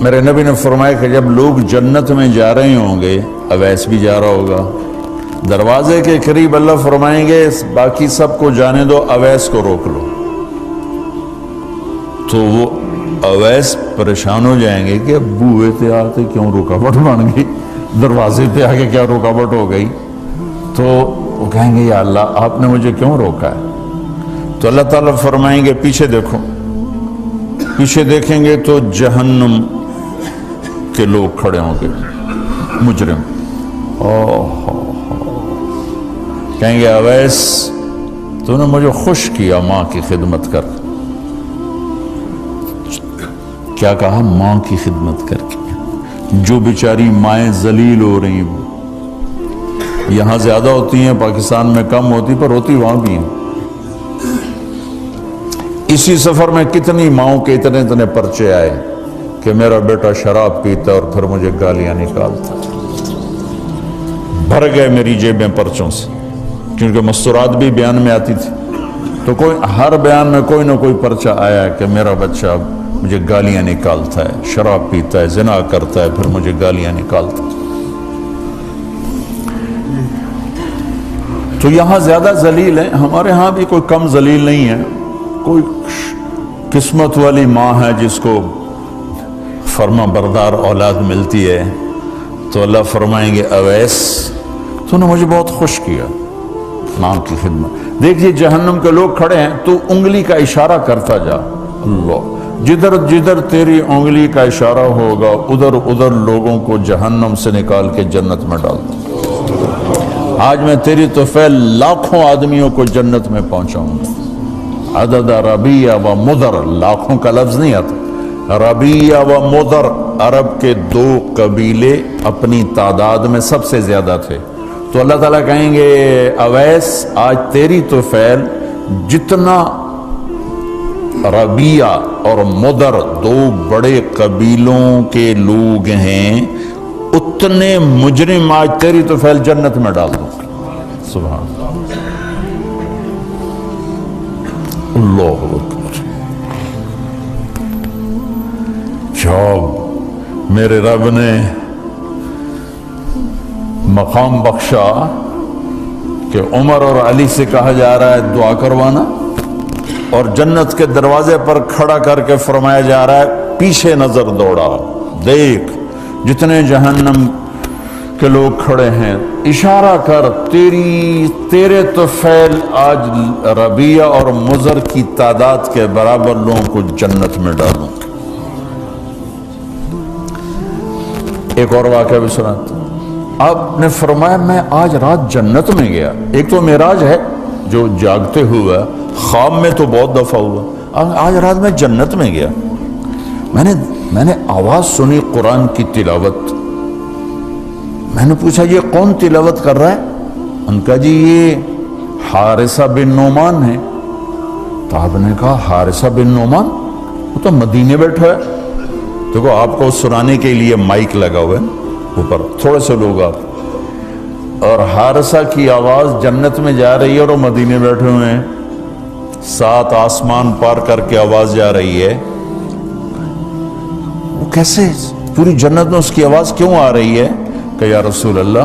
میرے نبی نے فرمایا کہ جب لوگ جنت میں جا رہے ہوں گے، اویس بھی جا رہا ہوگا، دروازے کے قریب اللہ فرمائیں گے باقی سب کو جانے دو، اویس کو روک لو۔ تو وہ اویس پریشان ہو جائیں گے کہ اب بوئے تھے آتے کیوں رکاوٹ بن گئی، دروازے پہ آگے کیا رکاوٹ ہو گئی؟ تو وہ کہیں گے یا اللہ آپ نے مجھے کیوں روکا ہے؟ تو اللہ تعالیٰ فرمائیں گے پیچھے دیکھو، پیچھے دیکھیں گے تو جہنم کے لوگ کھڑے ہوں گے، مجرم۔ کہیں گے اویس تو نے مجھے خوش کیا ماں کی خدمت کر۔ کیا کہا؟ ماں کی خدمت کر کے۔ جو بیچاری مائیں ذلیل ہو رہی ہیں، یہاں زیادہ ہوتی ہیں، پاکستان میں کم ہوتی، پر ہوتی وہاں بھی ہیں۔ اسی سفر میں کتنی ماؤں کے اتنے پرچے آئے کہ میرا بیٹا شراب پیتا اور پھر مجھے گالیاں نکالتا۔ بھر گئے میری جیبیں پرچوں سے، کیونکہ مستورات بھی بیان میں آتی تھی، تو ہر بیان میں کوئی نہ کوئی پرچہ آیا کہ میرا بچہ مجھے گالیاں نکالتا ہے، شراب پیتا ہے، زنا کرتا ہے، پھر مجھے گالیاں نکالتا ہے۔ تو یہاں زیادہ ذلیل ہیں، ہمارے ہاں بھی کوئی کم ذلیل نہیں ہے۔ کوئی قسمت والی ماں ہے جس کو فرما بردار اولاد ملتی ہے، تو اللہ فرمائیں گے اویس تو نے مجھے بہت خوش کیا ماں کی خدمت۔ دیکھیے جہنم کے لوگ کھڑے ہیں، تو انگلی کا اشارہ کرتا جا، اللہ جدھر جدھر تیری انگلی کا اشارہ ہوگا ادھر ادھر لوگوں کو جہنم سے نکال کے جنت میں ڈال دوں۔ آج میں تیری طفیل لاکھوں آدمیوں کو جنت میں پہنچاؤں گا۔ عدد ربیہ و مدر، لاکھوں کا لفظ نہیں آتا، ربیہ و مدر عرب کے دو قبیلے اپنی تعداد میں سب سے زیادہ تھے۔ تو اللہ تعالیٰ کہیں گے اویس آج تیری طفیل جتنا ربیہ اور مدر دو بڑے قبیلوں کے لوگ ہیں، اتنے مجرم آج تیری طفیل جنت میں ڈال دوں۔ سبحان اللہ اکبر۔ جب میرے رب نے مقام بخشا کہ عمر اور علی سے کہا جا رہا ہے دعا کروانا، اور جنت کے دروازے پر کھڑا کر کے فرمایا جا رہا ہے پیچھے نظر دوڑا، دیکھ جتنے جہنم کے لوگ کھڑے ہیں، اشارہ کر تیرے طفیل آج ربیہ اور مضر کی تعداد کے برابر لوگوں کو جنت میں ڈالوں۔ ایک اور واقعہ بھی سناتا ہوں۔ آپ نے فرمایا میں آج رات جنت میں گیا۔ ایک تو معراج ہے جو جاگتے ہوئے، خواب میں تو بہت دفعہ ہوا، آج رات میں جنت میں گیا۔ میں نے آواز سنی قرآن کی تلاوت۔ میں نے پوچھا یہ کون تلاوت کر رہا ہے؟ ان کا جی یہ حارثہ بن نعمان ہے۔ تو آپ نے کہا حارثہ بن نعمان؟ وہ تو مدینے بیٹھا ہے۔ دیکھو آپ کو سنانے کے لیے مائک لگا ہوا ہے اوپر، تھوڑے سے لوگ آپ، اور حارثہ کی آواز جنت میں جا رہی ہے اور وہ مدینے بیٹھے ہوئے ہیں، 7 آسمان پار کر کے آواز جا رہی ہے۔ وہ کیسے پوری جنت میں اس کی آواز کیوں آ رہی ہے؟ کہ یا رسول اللہ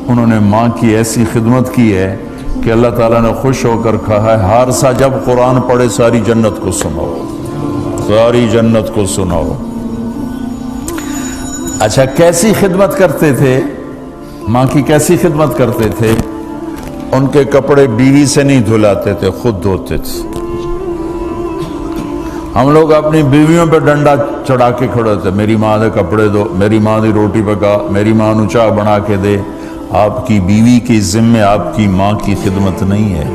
انہوں نے ماں کی ایسی خدمت کی ہے کہ اللہ تعالیٰ نے خوش ہو کر کہا ہے حارثہ جب قرآن پڑھے ساری جنت کو سناؤ، ساری جنت کو سناؤ۔ اچھا کیسی خدمت کرتے تھے؟ ماں کی کیسی خدمت کرتے تھے؟ ان کے کپڑے بیوی سے نہیں دھلاتے تھے، خود دھوتے تھے۔ ہم لوگ اپنی بیویوں پہ ڈنڈا چڑھا کے کھڑے تھے، میری ماں دے کپڑے دو، میری ماں دی روٹی پکا، میری ماں نو چاہ بنا کے دے۔ آپ کی بیوی کے ذمے آپ کی ماں کی خدمت نہیں ہے،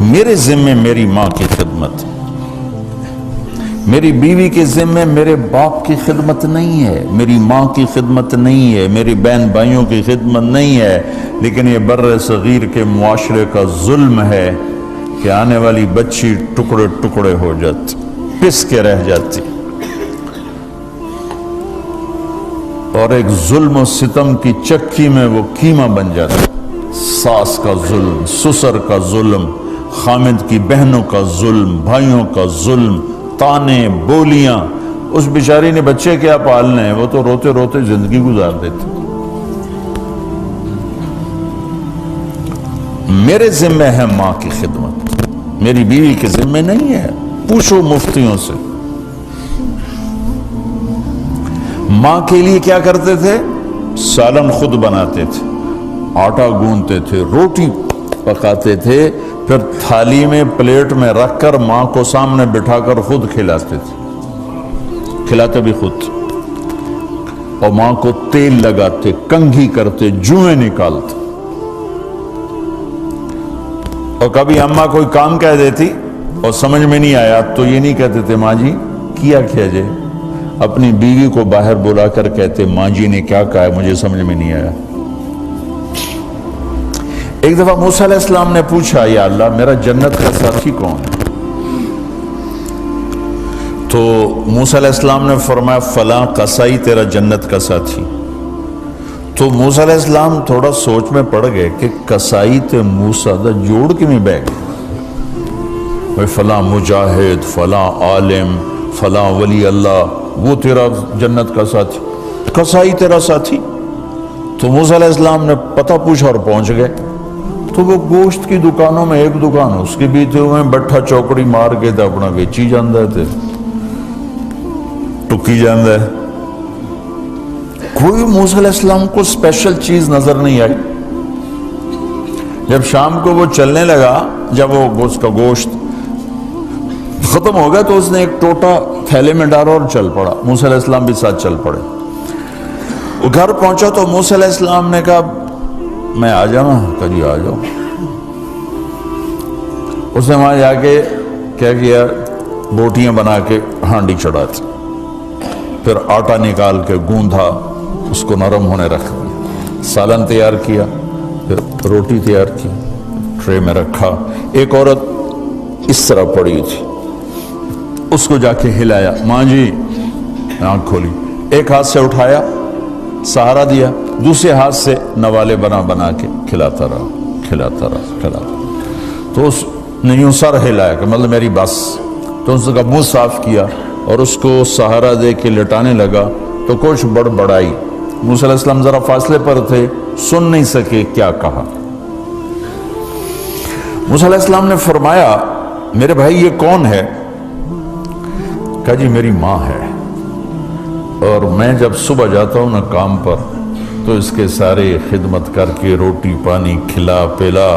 میرے ذمے میری ماں کی خدمت ہے۔ میری بیوی کے ذمے میرے باپ کی خدمت نہیں ہے، میری ماں کی خدمت نہیں ہے، میری بہن بھائیوں کی خدمت نہیں ہے۔ لیکن یہ بر صغیر کے معاشرے کا ظلم ہے کہ آنے والی بچی ٹکڑے ٹکڑے ہو جاتی، پس کے رہ جاتی، اور ایک ظلم و ستم کی چکی میں وہ قیمہ بن جاتا۔ ساس کا ظلم، سسر کا ظلم، خامد کی بہنوں کا ظلم، بھائیوں کا ظلم، تانے بولیاں، اس بیچاری نے بچے کیا پالنے ہیں، وہ تو روتے روتے زندگی گزار دیتی۔ میرے ذمہ ہے ماں کی خدمت، میری بیوی کے ذمہ نہیں ہے۔ پوچھو مفتیوں سے، ماں کے لیے کیا کرتے تھے؟ سالن خود بناتے تھے، آٹا گوندتے تھے، روٹی پکاتے تھے، پھر تھالی میں پلیٹ میں رکھ کر ماں کو سامنے بٹھا کر خود کھلاتے تھے، کھلاتے بھی خود، اور ماں کو تیل لگاتے، کنگھی کرتے، جوئیں نکالتے۔ اور کبھی اماں کوئی کام کہہ دیتی اور سمجھ میں نہیں آیا تو یہ نہیں کہتے تھے ماں جی کیا جائے، اپنی بیوی کو باہر بلا کر کہتے ماں جی نے کیا کہا ہے مجھے سمجھ میں نہیں آیا۔ ایک دفعہ موسیٰ علیہ السلام نے پوچھا یا اللہ میرا جنت کا ساتھی کون ہے؟ تو موسیٰ علیہ السلام نے فرمایا فلاں قصائی تیرا جنت کا ساتھی۔ تو موسیٰ علیہ السلام تھوڑا سوچ میں پڑ گئے کہ قصائی تے موسیٰ دا جوڑ کی میں بے گئے، فلاں مجاہد، فلاں عالم، فلاں ولی اللہ، وہ تیرا جنت کا ساتھی، قصائی تیرا ساتھی۔ تو موسیٰ علیہ السلام نے پتہ پوچھا اور پہنچ گئے۔ تو وہ گوشت کی دکانوں میں ایک دکان اس کے بھی تھے، وہ بٹھا چوکڑی مار کے تھا اپنا بیچی جاندہ تھے، ٹکی جاندہ ہے۔ کوئی موسیٰ علیہ السلام کو اسپیشل چیز نظر نہیں آئی۔ جب شام کو وہ چلنے لگا، جب وہ گوشت کا گوشت ختم ہو گیا تو اس نے ایک ٹوٹا تھیلے میں ڈالا اور چل پڑا، موسیٰ علیہ السلام بھی ساتھ چل پڑے۔ وہ گھر پہنچا تو موسیٰ علیہ السلام نے کہا میں آ جاؤں؟ کہا جی آ جاؤ۔ اس نے وہاں جا کے کیا کیا، بوٹیاں بنا کے ہانڈی چڑھا دی، پھر آٹا نکال کے گوندھا، اس کو نرم ہونے رکھ دیا، سالن تیار کیا، پھر روٹی تیار کی، ٹرے میں رکھا۔ ایک عورت اس طرح پڑی تھی، اس کو جا کے ہلایا، ماں جی، آنکھ کھولی، ایک ہاتھ سے اٹھایا، سہارا دیا، دوسرے ہاتھ سے نوالے بنا بنا کے کھلاتا رہا، کھلاتا رہا، کھلاتا رہا۔ تو اس نے یوں سر ہلایا کہ مطلب میری بس۔ تو اس کا منہ صاف کیا اور اس کو سہارا دے کے لٹانے لگا تو کچھ بڑبڑائی۔ موسیٰ علیہ السلام ذرا فاصلے پر تھے، سن نہیں سکے کیا کہا۔ موسیٰ علیہ السلام نے فرمایا میرے بھائی یہ کون ہے؟ کہا جی میری ماں ہے، اور میں جب صبح جاتا ہوں نا کام پر تو اس کے سارے خدمت کر کے روٹی پانی کھلا پلا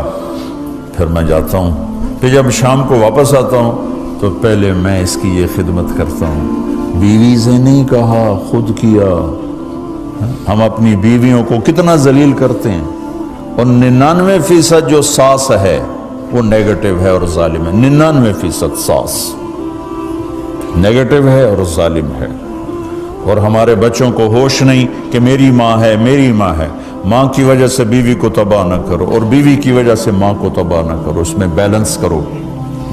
پھر میں جاتا ہوں، پھر جب شام کو واپس آتا ہوں تو پہلے میں اس کی یہ خدمت کرتا ہوں۔ بیوی سے نہیں کہا، خود کیا۔ ہم اپنی بیویوں کو کتنا ذلیل کرتے ہیں، اور 99% جو ساس ہے وہ نیگیٹو ہے اور ظالم ہے۔ 99% ساس نیگیٹو ہے اور ظالم ہے، اور ہمارے بچوں کو ہوش نہیں کہ میری ماں ہے، میری ماں ہے۔ ماں کی وجہ سے بیوی کو تباہ نہ کرو، اور بیوی کی وجہ سے ماں کو تباہ نہ کرو، اس میں بیلنس کرو۔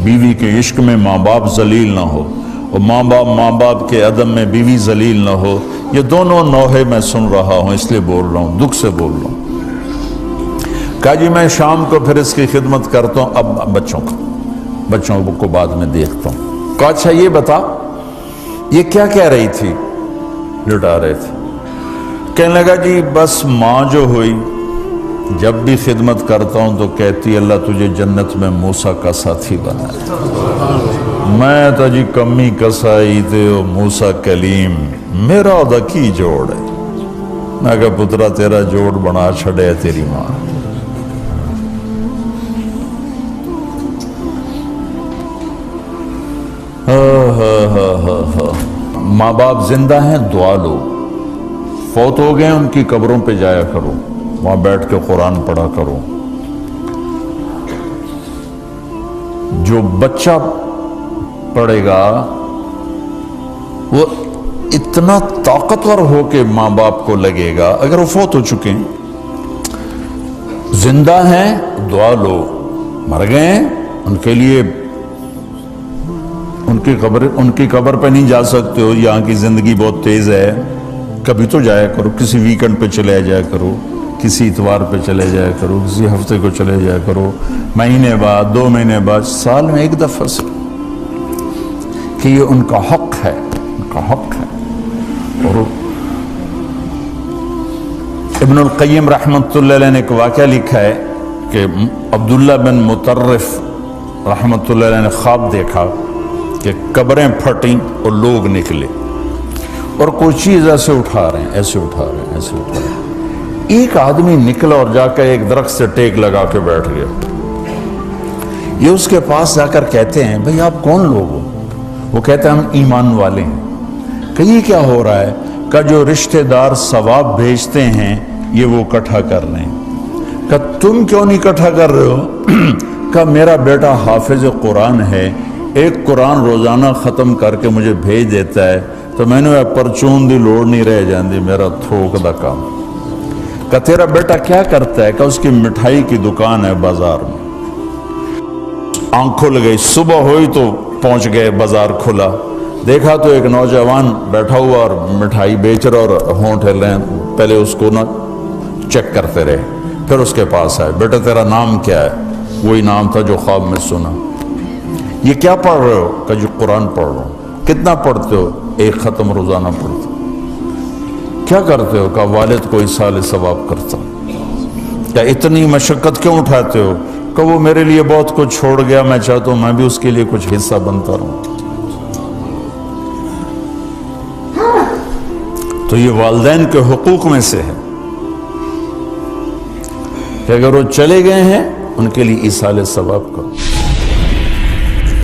بیوی کے عشق میں ماں باپ ذلیل نہ ہو، اور ماں باپ کے عدم میں بیوی ذلیل نہ ہو۔ یہ دونوں نوحے میں سن رہا ہوں، اس لیے بول رہا ہوں، دکھ سے بول رہا ہوں۔ کہا جی میں شام کو پھر اس کی خدمت کرتا ہوں، اب بچوں کو بعد میں دیکھتا ہوں۔ کہا اچھا یہ بتا یہ کیا کہہ رہی تھی؟ لٹا رہے تھے۔ کہنے لگا جی بس ماں جو ہوئی جب بھی خدمت کرتا ہوں تو کہتی اللہ تجھے جنت میں موسیٰ کا ساتھی بنائے۔ میں تو جی کمی کسائی تے موسیٰ کلیم، میرا دا کی جوڑ ہے۔ میں کہا پترا تیرا جوڑ بنا چھڑے تیری ماں۔ ماں باپ زندہ ہیں دعا لو، فوت ہو گئے ان کی قبروں پہ جایا کرو، وہاں بیٹھ کے قرآن پڑھا کرو۔ جو بچہ پڑھے گا وہ اتنا طاقتور ہو کے ماں باپ کو لگے گا، اگر وہ فوت ہو چکے ہیں۔ زندہ ہیں دعا لو، مر گئے ہیں ان کے لیے ان کی قبر پہ نہیں جا سکتے ہو، یہاں کی زندگی بہت تیز ہے، کبھی تو جایا کرو، کسی ویکنڈ پہ چلے جایا کرو، کسی اتوار پہ چلے جایا کرو، کسی ہفتے کو چلے جایا کرو، مہینے بعد 2 مہینے بعد، سال میں 1 دفعہ سے، کہ یہ ان کا حق ہے، ان کا حق ہے. اور ابن القیم رحمۃ اللہ علیہ نے ایک واقعہ لکھا ہے کہ عبداللہ بن مطرف رحمۃ اللہ علیہ نے خواب دیکھا کہ قبریں پھٹیں اور لوگ نکلے اور کوئی چیز ایسے اٹھا رہے ہیں، ایسے اٹھا رہے ہیں، ایسے اٹھا رہے ہیں. ایک آدمی نکلا اور جا کر ایک درخت سے ٹیک لگا کے بیٹھ گیا. یہ اس کے پاس جا کر کہتے ہیں بھئی آپ کون لوگ ہو؟ وہ کہتے ہیں ہم ایمان والے ہیں. کہ یہ کیا ہو رہا ہے؟ کہ جو رشتہ دار ثواب بھیجتے ہیں یہ وہ اکٹھا کر رہے ہیں. کہ تم کیوں نہیں اکٹھا کر رہے ہو؟ کہ میرا بیٹا حافظ قرآن ہے، ایک قرآن روزانہ ختم کر کے مجھے بھیج دیتا ہے تو میں نے پرچون دی لوڑ نہیں رہ جاندی، میرا تھوک دا کام. کہ تیرا بیٹا کیا کرتا ہے؟ کہ اس کی مٹھائی کی دکان ہے بازار میں. آنکھ کھل گئی، صبح ہوئی تو پہنچ گئے، بازار کھلا، دیکھا تو ایک نوجوان بیٹھا ہوا اور مٹھائی بیچ رہا اور ہونٹ ہل رہے ہیں. پہلے اس کو نہ چیک کرتے رہے، پھر اس کے پاس آئے، بیٹا تیرا نام کیا ہے؟ وہی نام تھا جو خواب میں سنا. یہ کیا پڑھ رہے ہو؟ کہ جو قرآن پڑھ رہا ہوں. کتنا پڑھتے ہو؟ ایک ختم روزانہ پڑھتے. کیا کرتے ہو؟ کہ والد کو ایصال ثواب کرتا. کیا اتنی مشقت کیوں اٹھاتے ہو؟ کہ وہ میرے لیے بہت کچھ چھوڑ گیا، میں چاہتا ہوں میں بھی اس کے لیے کچھ حصہ بنتا رہوں. تو یہ والدین کے حقوق میں سے ہے کہ اگر وہ چلے گئے ہیں ان کے لیے ایصال ثواب کرو.